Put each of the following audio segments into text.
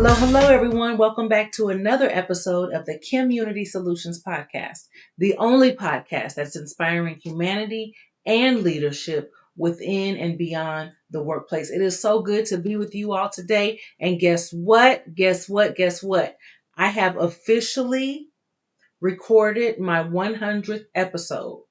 Hello, everyone. Welcome back to another episode of the KimUnity Soulutions podcast, the only podcast that's inspiring humanity and leadership within and beyond the workplace. It is so good to be with you all today. And guess what? Guess what? I have officially recorded my 100th episode.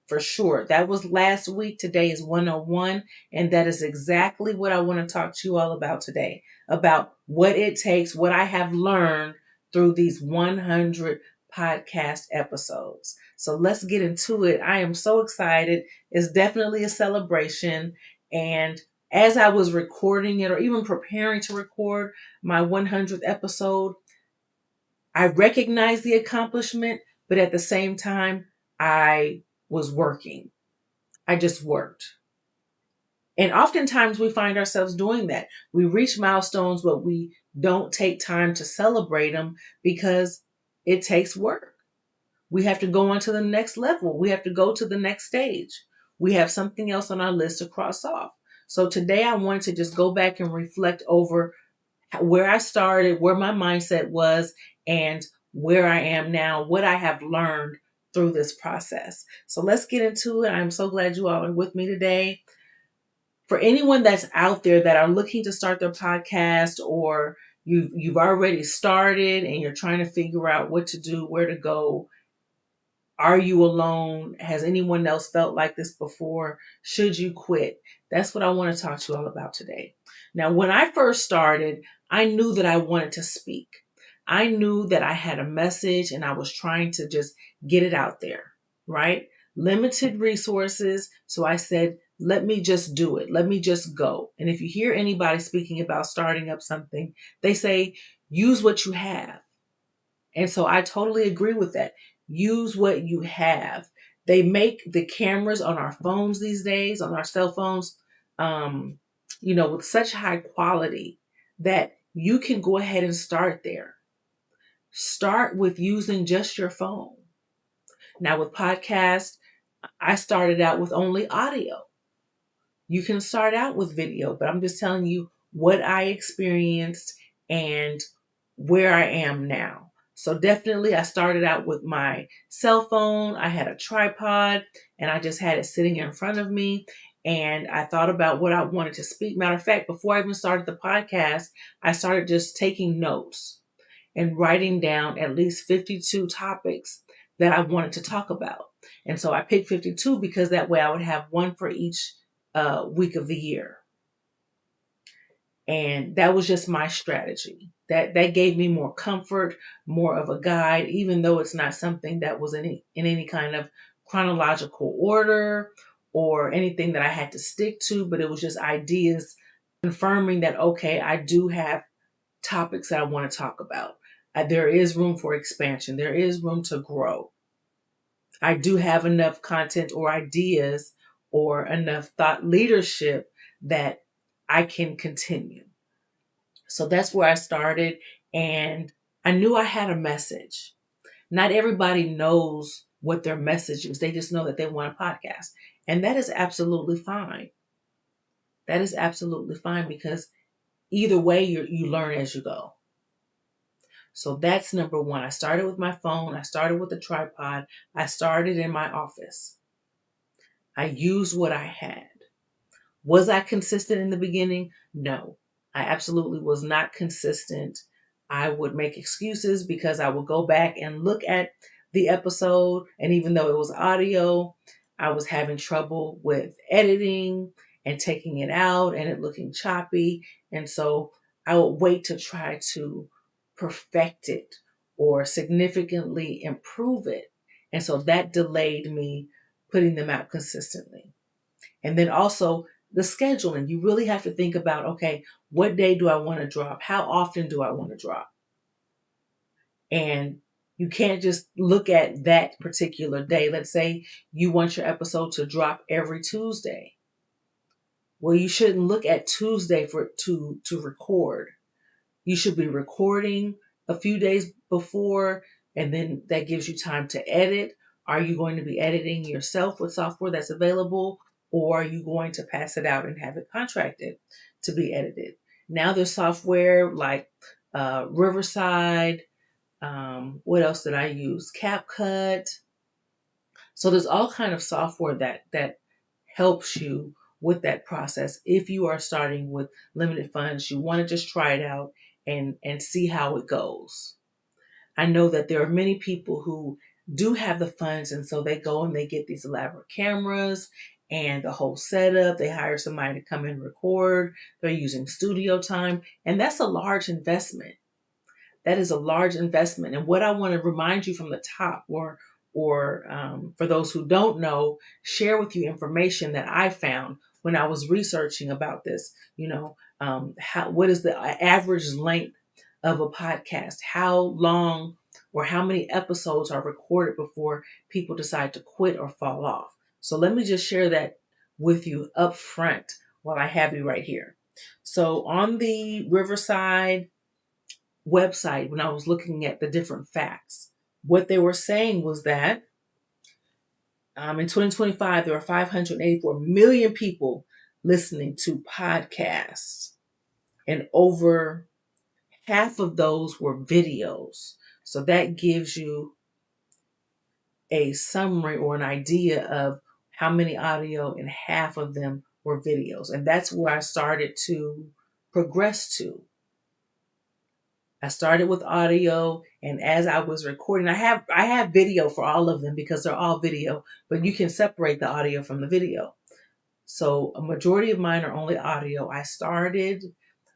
For sure. That was last week. Today is 101. And that is exactly what I want to talk to you all about today, about what it takes, what I have learned through these 100 podcast episodes. So let's get into it. I am so excited. It's definitely a celebration. And as I was recording it or even preparing to record my 100th episode, I recognized the accomplishment, but at the same time, I was working. I just worked. And oftentimes we find ourselves doing that. We reach milestones, but we don't take time to celebrate them because it takes work. We have to go on to the next level. We have to go to the next stage. We have something else on our list to cross off. So today I wanted to just go back and reflect over where I started, where my mindset was, and where I am now, what I have learned through this process. So let's get into it. I'm so glad you all are with me today. For anyone that's out there that are looking to start their podcast, or you've already started and you're trying to figure out what to do, where to go, are you alone? Has anyone else felt like this before? Should you quit? That's what I want to talk to you all about today. Now, when I first started, I knew that I wanted to speak. I knew that I had a message and I was trying to just get it out there, right? Limited resources. So I said, let me just do it. Let me just go. And if you hear anybody speaking about starting up something, they say, use what you have. And so I totally agree with that. Use what you have. They make the cameras on our phones these days, on our cell phones, with such high quality that you can go ahead and start there. Start with using just your phone. Now with podcasts, I started out with only audio. You can start out with video, but I'm just telling you what I experienced and where I am now. So definitely I started out with my cell phone. I had a tripod and I just had it sitting in front of me. And I thought about what I wanted to speak. Matter of fact, before I even started the podcast, I started just taking notes and writing down at least 52 topics that I wanted to talk about. And so I picked 52 because that way I would have one for each week of the year. And that was just my strategy. That gave me more comfort, more of a guide, even though it's not something that was in any kind of chronological order or anything that I had to stick to, but it was just ideas confirming that, okay, I do have topics that I want to talk about. There is room for expansion. There is room to grow. I do have enough content or ideas or enough thought leadership that I can continue. So that's where I started. And I knew I had a message. Not everybody knows what their message is. They just know that they want a podcast. And that is absolutely fine. That is absolutely fine because either way, you learn as you go. So that's number one. I started with my phone. I started with a tripod. I started in my office. I used what I had. Was I consistent in the beginning? No, I absolutely was not consistent. I would make excuses because I would go back and look at the episode. And even though it was audio, I was having trouble with editing and taking it out and it looking choppy. And so I would wait to try to perfect it or significantly improve it. And so that delayed me putting them out consistently. And then also the scheduling. You really have to think about, okay, what day do I want to drop? How often do I want to drop? And you can't just look at that particular day. Let's say you want your episode to drop every Tuesday. Well, you shouldn't look at Tuesday to record. You should be recording a few days before, and then that gives you time to edit. Are you going to be editing yourself with software that's available, or are you going to pass it out and have it contracted to be edited? Now there's software like Riverside. What else did I use? CapCut. So there's all kind of software that helps you with that process. If you are starting with limited funds, you want to just try it out and see how it goes. I know that there are many people who do have the funds, and so they go and they get these elaborate cameras and the whole setup. They hire somebody to come and record. They're using studio time, and that's a large investment. That is a large investment. And what I want to remind you from the top, or for those who don't know, share with you information that I found when I was researching about this. What is the average length of a podcast? How long or how many episodes are recorded before people decide to quit or fall off? So let me just share that with you up front while I have you right here. So on the Riverside website, when I was looking at the different facts, what they were saying was that in 2025, there were 584 million people listening to podcasts, and over half of those were videos. So that gives you a summary or an idea of how many audio, and half of them were videos. And that's where I started to progress to. I started with audio, and as I was recording, I have video for all of them because they're all video, but you can separate the audio from the video. So a majority of mine are only audio. I started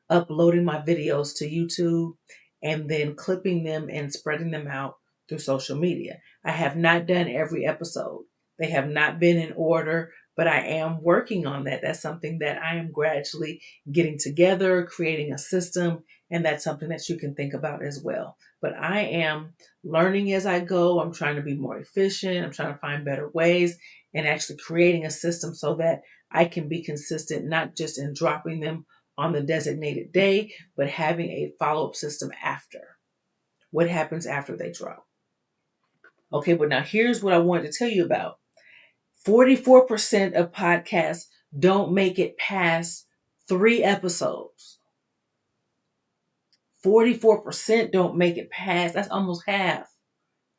uploading my videos to YouTube and then clipping them and spreading them out through social media. I have not done every episode. They have not been in order, but I am working on that. That's something that I am gradually getting together, creating a system, and that's something that you can think about as well. But I am learning as I go. I'm trying to be more efficient. I'm trying to find better ways and actually creating a system so that I can be consistent, not just in dropping them on the designated day, but having a follow-up system after. What happens after they drop? Okay, but now here's what I wanted to tell you about. 44% of podcasts don't make it past 3 episodes. 44% don't make it past, that's almost half,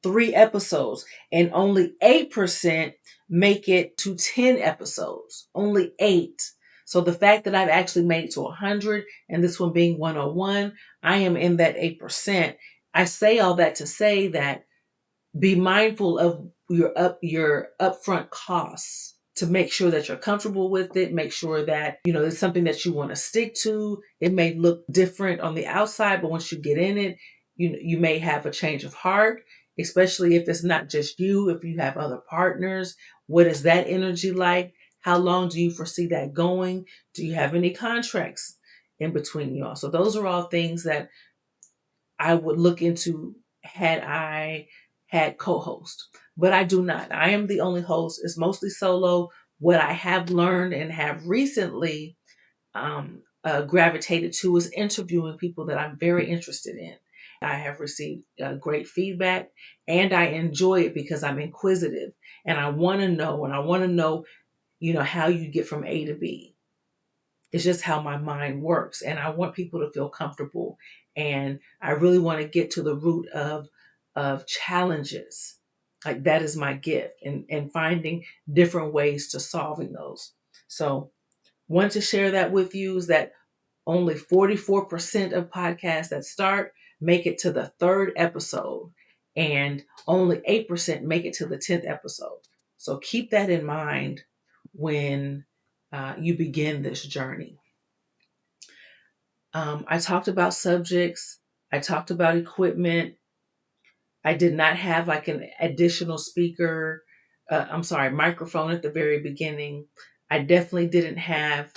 3 episodes. And only 8% make it to 10 episodes. Only 8. So the fact that I've actually made it to 100, and this one being 101, I am in that 8%. I say all that to say that be mindful of your upfront costs to make sure that you're comfortable with it. Make sure that it's something that you want to stick to. It may look different on the outside, but once you get in it, you may have a change of heart, especially if it's not just you. If you have other partners, what is that energy like? How long do you foresee that going? Do you have any contracts in between y'all? So those are all things that I would look into had I had co-host, but I do not. I am the only host. It's mostly solo. What I have learned and have recently gravitated to is interviewing people that I'm very interested in. I have received great feedback, and I enjoy it because I'm inquisitive and I want to know, how you get from A to B. It's just how my mind works. And I want people to feel comfortable. And I really want to get to the root of challenges. Like that is my gift, and finding different ways to solving those. So want to share that with you is that only 44% of podcasts that start make it to the 3rd episode, and only 8% make it to the 10th episode. So keep that in mind when you begin this journey. I talked about subjects. I talked about equipment. I did not have like an additional microphone at the very beginning. I definitely didn't have.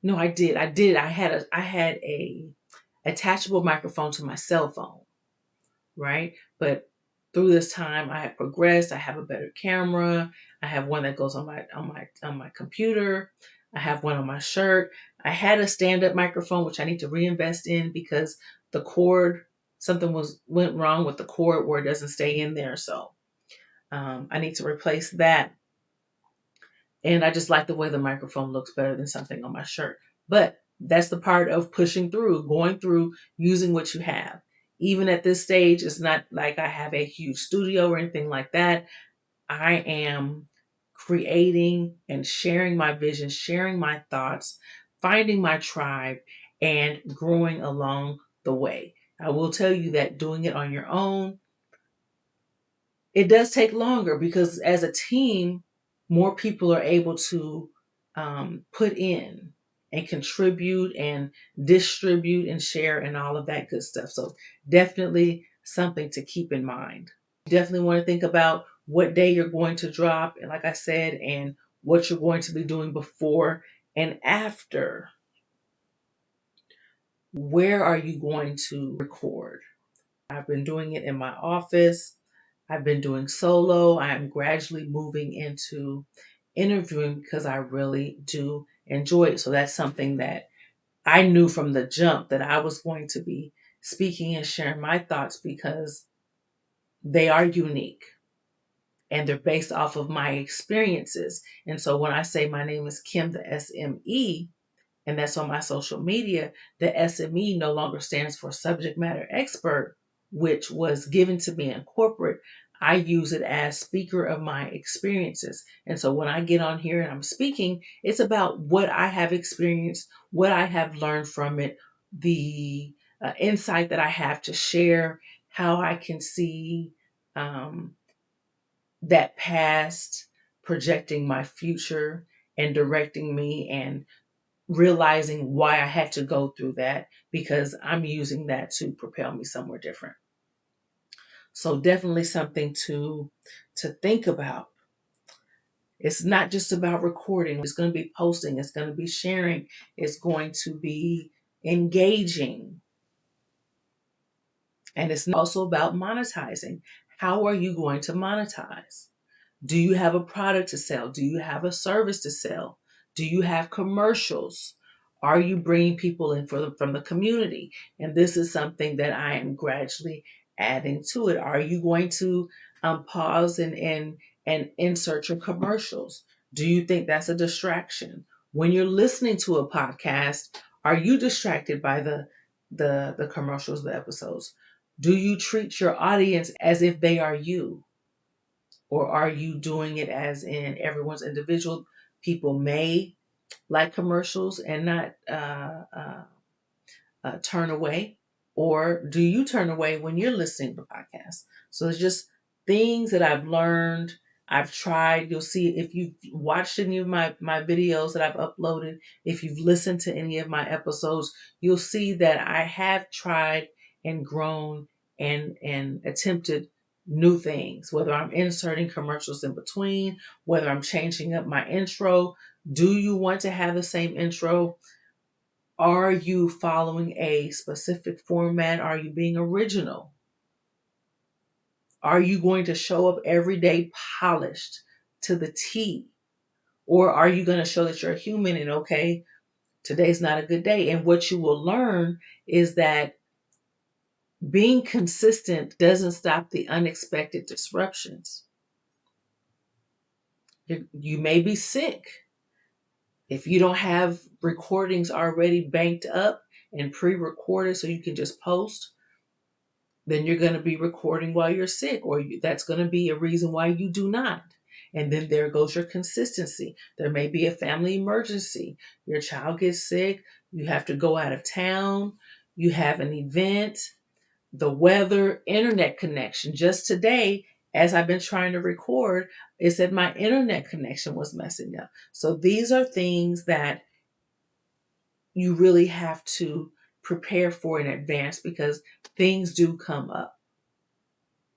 No, I did. I had a attachable microphone to my cell phone, right? But through this time, I have progressed. I have a better camera. I have one that goes on my computer. I have one on my shirt. I had a stand-up microphone, which I need to reinvest in because the cord, something went wrong with the cord where it doesn't stay in there. So I need to replace that. And I just like the way the microphone looks better than something on my shirt. But That's the part of pushing through, going through, using what you have. Even at this stage, it's not like I have a huge studio or anything like that. I am creating and sharing my vision, sharing my thoughts, finding my tribe, and growing along the way. I will tell you that doing it on your own, it does take longer because as a team, more people are able to put in and contribute and distribute and share and all of that good stuff. So definitely something to keep in mind. Definitely want to think about what day you're going to drop, and like I said, and what you're going to be doing before and after. Where are you going to record? I've been doing it in my office. I've been doing solo. I am gradually moving into interviewing because I really do enjoy it. So that's something that I knew from the jump that I was going to be speaking and sharing my thoughts because they are unique and they're based off of my experiences. And so when I say my name is Kim, the SME, and that's on my social media, the SME no longer stands for subject matter expert, which was given to me in corporate. I use it as speaker of my experiences. And so when I get on here and I'm speaking, it's about what I have experienced, what I have learned from it, the insight that I have to share, how I can see um, that past projecting my future and directing me and realizing why I had to go through that because I'm using that to propel me somewhere different. So definitely something to think about. It's not just about recording. It's going to be posting, it's going to be sharing, it's going to be engaging. And it's also about monetizing. How are you going to monetize? Do you have a product to sell? Do you have a service to sell? Do you have commercials? Are you bringing people in from the community? And this is something that I am gradually adding to it. Are you going to pause and insert your commercials? Do you think that's a distraction? When you're listening to a podcast, are you distracted by the commercials, the episodes? Do you treat your audience as if they are you? Or are you doing it as in everyone's individual? People may like commercials and not turn away, or do you turn away when you're listening to podcasts? So it's just things that I've learned. I've tried. You'll see if you've watched any of my videos that I've uploaded, if you've listened to any of my episodes, you'll see that I have tried and grown and attempted new things, whether I'm inserting commercials in between, whether I'm changing up my intro. Do you want to have the same intro? Are you following a specific format? Are you being original? Are you going to show up every day polished to the T? Or are you going to show that you're a human and okay, today's not a good day? And what you will learn is that being consistent doesn't stop the unexpected disruptions. You may be sick. If you don't have recordings already banked up and pre-recorded so you can just post, then you're going to be recording while you're sick, or that's going to be a reason why you do not. And then there goes your consistency. There may be a family emergency. Your child gets sick. You have to go out of town. You have an event, the weather, internet connection. Just today, as I've been trying to record, it said my internet connection was messing up. So these are things that you really have to prepare for in advance because things do come up.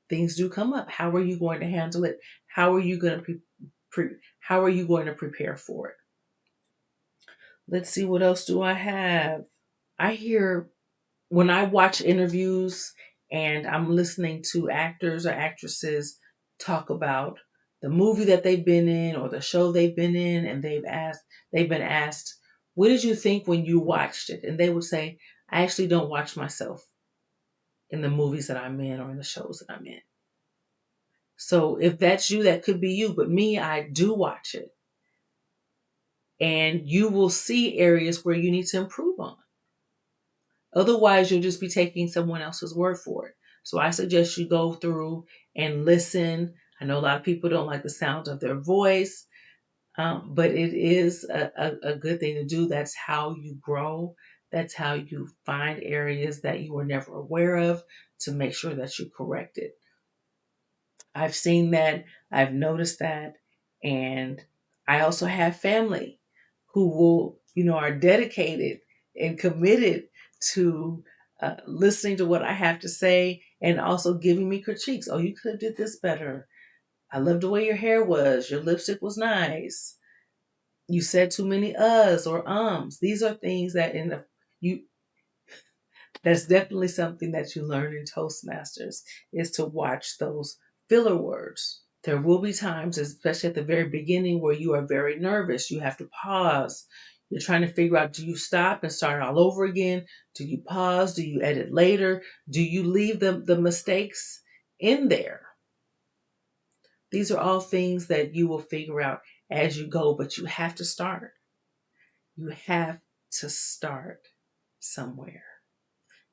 Things do come up. How are you going to handle it? How are you going to how are you going to prepare for it? Let's see, what else do I have? I hear when I watch interviews and I'm listening to actors or actresses talk about the movie that they've been in or the show they've been in, and they've been asked, what did you think when you watched it? And they would say, I actually don't watch myself in the movies that I'm in or in the shows that I'm in. So if that's you, that could be you. But me, I do watch it. and you will see areas where you need to improve on. Otherwise, you'll just be taking someone else's word for it. So I suggest you go through and listen. I know a lot of people don't like the sound of their voice, but it is a good thing to do. That's how you grow. That's how you find areas that you were never aware of to make sure that you correct it. I've seen that, I've noticed that, and I also have family who will, are dedicated and committed to listening to what I have to say and also giving me critiques. Oh, you could have did this better. I love the way your hair was. Your lipstick was nice. You said too many uhs or ums. These are things that you that's definitely something that you learn in Toastmasters, is to watch those filler words. There will be times, especially at the very beginning, where you are very nervous. You have to pause. You're trying to figure out, do you stop and start all over again? Do you pause? Do you edit later? Do you leave the mistakes in there? These are all things that you will figure out as you go, but you have to start. You have to start somewhere.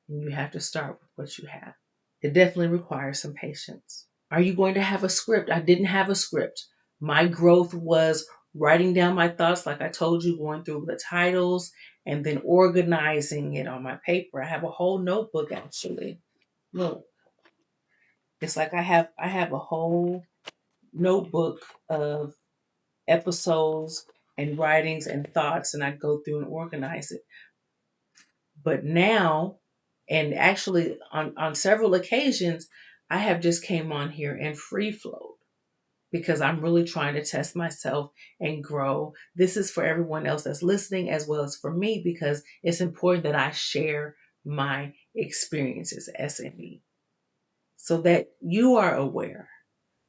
And you have to start with what you have. It definitely requires some patience. Are you going to have a script? I didn't have a script. My growth was writing down my thoughts, like I told you, going through the titles and then organizing it on my paper. I have a whole notebook actually. Look, it's like I have a whole notebook of episodes and writings and thoughts, and I go through and organize it. But now, and actually on several occasions, I have just came on here and free flowed because I'm really trying to test myself and grow. This is for everyone else that's listening as well as for me, because it's important that I share my experiences, SME, so that you are aware,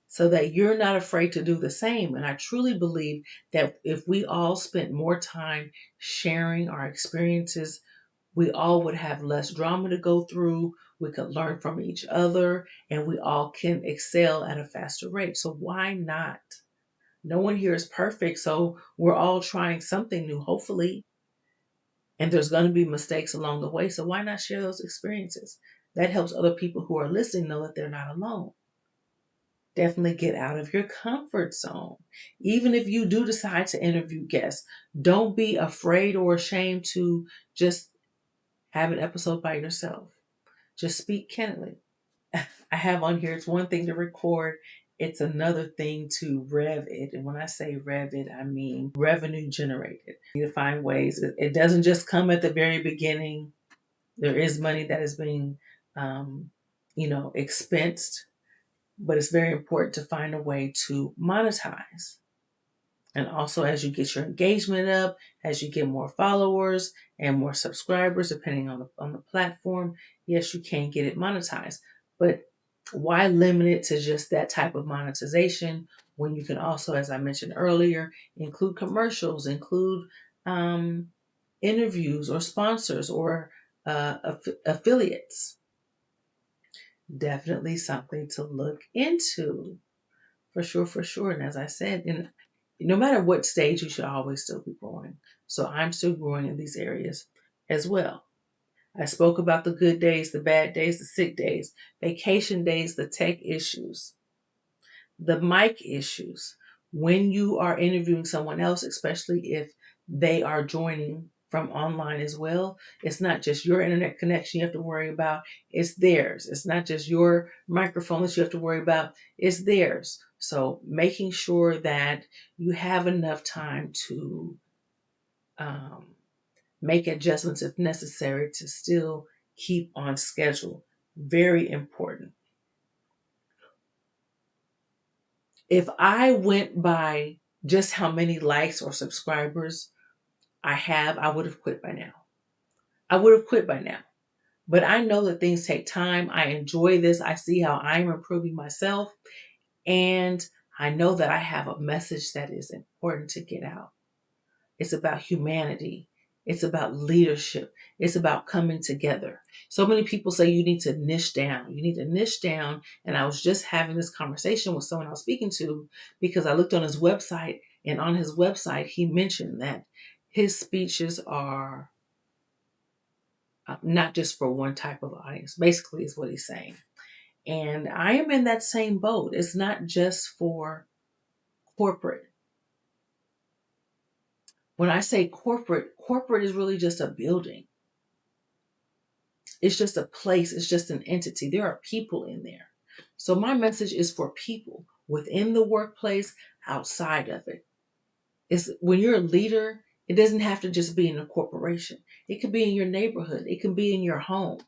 so that you're not afraid to do the same. And I truly believe that if we all spent more time sharing our experiences, we all would have less drama to go through. We could learn from each other, and we all can excel at a faster rate. So why not? No one here is perfect. So we're all trying something new, hopefully. And there's going to be mistakes along the way. So why not share those experiences? That helps other people who are listening know that they're not alone. Definitely get out of your comfort zone. Even if you do decide to interview guests, don't be afraid or ashamed to just have an episode by yourself. Just speak candidly. I have on here, it's one thing to record, it's another thing to rev it. And when I say rev it, I mean revenue generated. You need to find ways. It doesn't just come at the very beginning. There is money that is being, expensed, but it's very important to find a way to monetize. And also, as you get your engagement up, as you get more followers and more subscribers, depending on the platform, yes, you can get it monetized. But why limit it to just that type of monetization when you can also, as I mentioned earlier, include commercials, include interviews or sponsors or affiliates? Definitely something to look into. For sure, for sure. And as I said, no matter what stage, you should always still be growing. So I'm still growing in these areas as well. I spoke about the good days, the bad days, the sick days, vacation days, the tech issues, the mic issues. When you are interviewing someone else, especially if they are joining from online as well, it's not just your internet connection you have to worry about, it's theirs. It's not just your microphone that you have to worry about, it's theirs. So making sure that you have enough time to make adjustments if necessary to still keep on schedule. Very important. If I went by just how many likes or subscribers I have, I would have quit by now. I would have quit by now. But I know that things take time. I enjoy this. I see how I'm improving myself. And I know that I have a message that is important to get out. It's about humanity. It's about leadership. It's about coming together. So many people say you need to niche down. You need to niche down. And I was just having this conversation with someone I was speaking to because I looked on his website, and on his website, he mentioned that his speeches are not just for one type of audience, basically, is what he's saying. And I am in that same boat. It's not just for corporate. When I say corporate, corporate is really just a building. It's just a place. It's just an entity. There are people in there. So my message is for people within the workplace, outside of it. It's when you're a leader, it doesn't have to just be in a corporation. It could be in your neighborhood. It can be in your home.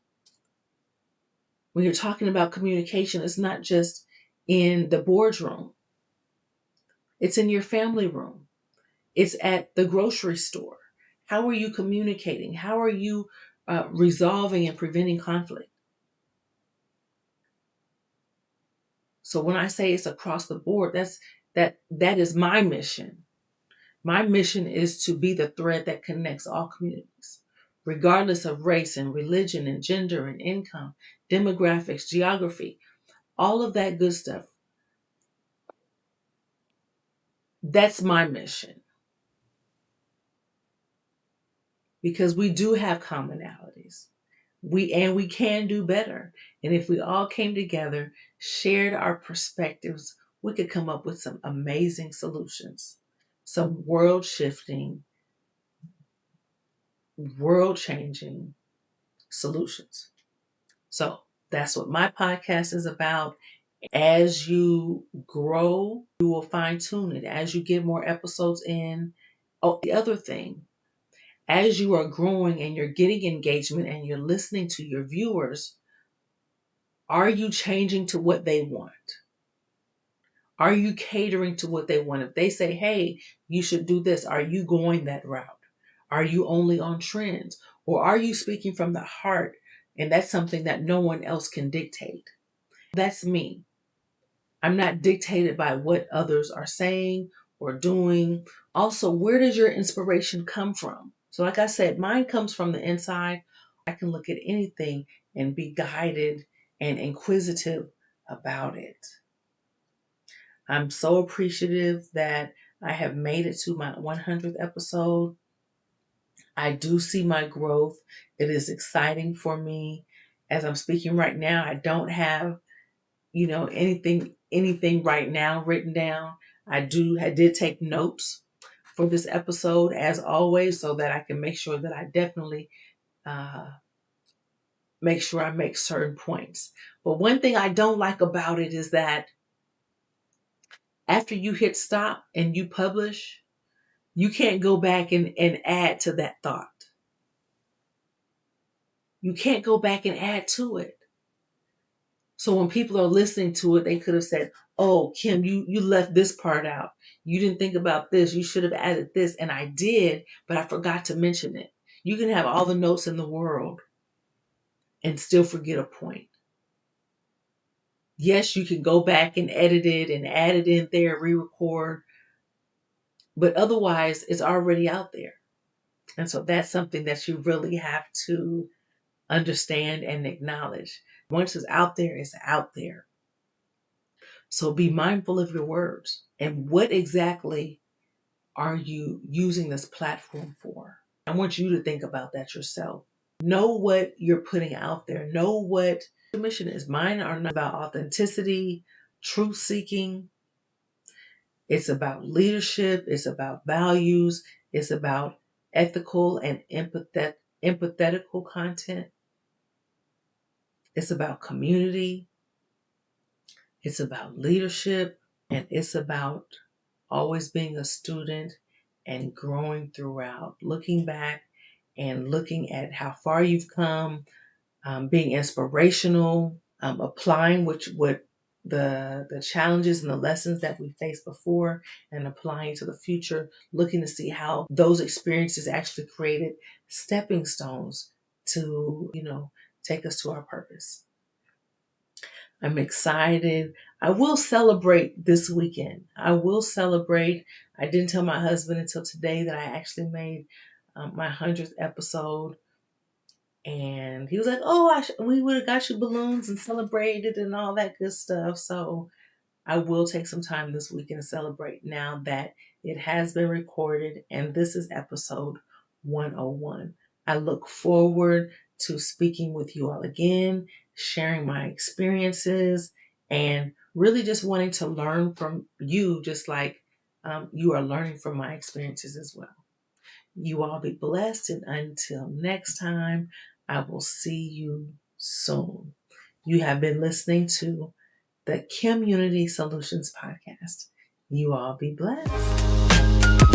When you're talking about communication, it's not just in the boardroom. It's in your family room. It's at the grocery store. How are you communicating? How are you resolving and preventing conflict? So when I say it's across the board, that is my mission. My mission is to be the thread that connects all communities, regardless of race and religion and gender and income, demographics, geography, all of that good stuff. That's my mission. Because we do have commonalities. We can do better. And if we all came together, shared our perspectives, we could come up with some amazing solutions, some world shifting, world changing solutions. So that's what my podcast is about. As you grow, you will fine tune it as you get more episodes in. Oh, the other thing, as you are growing and you're getting engagement and you're listening to your viewers, are you changing to what they want? Are you catering to what they want? If they say, hey, you should do this, are you going that route? Are you only on trends? Or are you speaking from the heart? And that's something that no one else can dictate. That's me. I'm not dictated by what others are saying or doing. Also, where does your inspiration come from? So, like I said, mine comes from the inside. I can look at anything and be guided and inquisitive about it. I'm so appreciative that I have made it to my 100th episode. I do see my growth. It is exciting for me. As I'm speaking right now, I don't have, anything right now written down. I did take notes for this episode as always, so that I can make sure that I definitely make sure I make certain points. But one thing I don't like about it is that after you hit stop and you publish, you can't go back and add to that thought. You can't go back and add to it. So when people are listening to it, they could have said, oh, Kim, you left this part out. You didn't think about this. You should have added this. And I did, but I forgot to mention it. You can have all the notes in the world and still forget a point. Yes, you can go back and edit it and add it in there, re-record, but otherwise it's already out there. And so that's something that you really have to understand and acknowledge. Once it's out there, it's out there. So be mindful of your words and what exactly are you using this platform for? I want you to think about that yourself. Know what you're putting out there. Know what your mission is. Mine are not about authenticity, truth seeking. It's about leadership. It's about values. It's about ethical and empathetical content. It's about community. It's about leadership. And it's about always being a student and growing throughout, looking back and looking at how far you've come, being inspirational, applying what the challenges and the lessons that we faced before and applying to the future, looking to see how those experiences actually created stepping stones to, take us to our purpose. I'm excited. I will celebrate this weekend. I will celebrate. I didn't tell my husband until today that I actually made my 100th episode. And he was like, oh, we would have got you balloons and celebrated and all that good stuff. So I will take some time this weekend to celebrate now that It has been recorded, and this is episode 101. I look forward to speaking with you all again, sharing my experiences, and really just wanting to learn from you, just like you are learning from my experiences as well. You all be blessed, and until next time, I will see you soon. You have been listening to the KimUnity Soulutions podcast. You all be blessed.